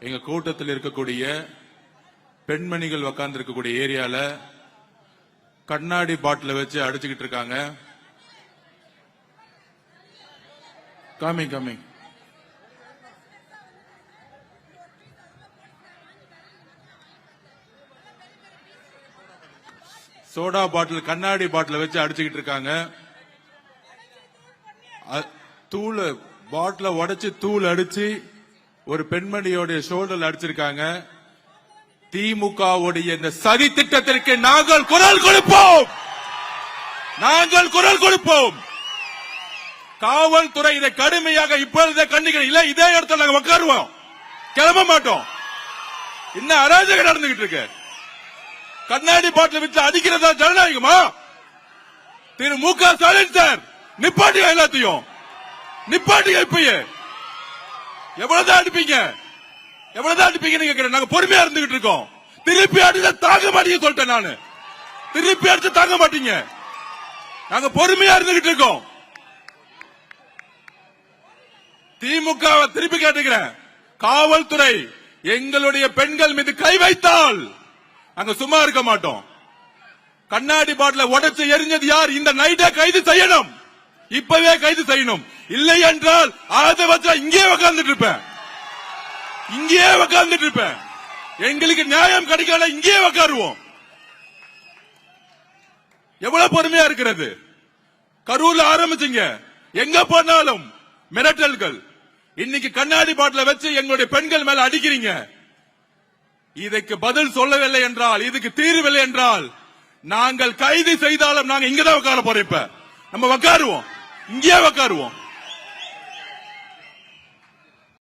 எங்க கூட்டத்தில் இருக்கக்கூடிய பெண்மணிகள் உட்கார்ந்து இருக்கக்கூடிய ஏரியால கண்ணாடி பாட்டில வச்சு அடிச்சுக்கிட்டு இருக்காங்க. கமிங் சோடா பாட்டில் கண்ணாடி பாட்டில வச்சு அடிச்சுக்கிட்டு இருக்காங்க. தூள் பாட்டில உடைச்சு தூள் அடிச்சு ஒரு பெண்மணியோட ஷோல்டர்ல அடிச்சிருக்காங்க. திமுகவுடைய இந்த சதி திட்டத்திற்கு நாங்கள் குரல் கொடுப்போம். காவல்துறை இதை கடுமையாக இப்பொழுதே கண்டிக்கிறோம். இல்ல இதே இடத்துல நாங்க உட்காருவோம், கிளம்ப மாட்டோம். இன்னும் அராஜகம் நடந்துகிட்டு இருக்கு. கண்ணாடி பாட்டில் வச்சு அடிக்கிறதா ஜனநாயகமா? திரு மு.க. ஸ்டாலின் சார் நிப்பாட்டியா, எல்லாத்தையும் நிப்பாட்டியா. இப்பயே எவ்வளவுதான் அடிப்பீங்க கேட்கிறேன். நாங்க பொறுமையா இருந்துகிட்டு இருக்கோம். திருப்பி அடிச்சா தாங்க மாட்டீங்க சொல்லிட்டேன் நானு. திருப்பி அடிச்சு தாங்க மாட்டீங்க. நாங்க பொறுமையா இருந்துகிட்டு இருக்கோம். திமுக திருப்பி கேட்டுக்கிறேன், காவல்துறை எங்களுடைய பெண்கள் மீது கை வைத்தால் நாங்க சும்மா இருக்க மாட்டோம். கண்ணாடி பாட்டில உடைச்சு எரிஞ்சது யார்? இந்த நைட்டை கைது செய்யணும், இப்பவே கைது செய்யணும். இல்லை என்றால் அதை வச்சா இங்கே உட்கார்ந்துட்டு இருப்பேன். எங்களுக்கு நியாயம் கிடைக்கல, இங்கே உட்காருவோம். எவ்வளவு பொறுமையா இருக்கிறது? கரூர்ல ஆரம்பிச்சீங்க, எங்க போனாலும் மிரட்டல்கள். இன்னைக்கு கண்ணாடி பாட்டில வச்சு எங்களுடைய பெண்கள் மேல அடிக்கிறீங்க. இதுக்கு பதில் சொல்லவில்லை என்றால், இதுக்கு தீர்வில்லை என்றால் நாங்கள் கைது செய்தாலும் நாங்க இங்கதான் உட்கார போறோம். இப்ப நம்ம உட்காருவோம், இங்கே உட்காருவோம்.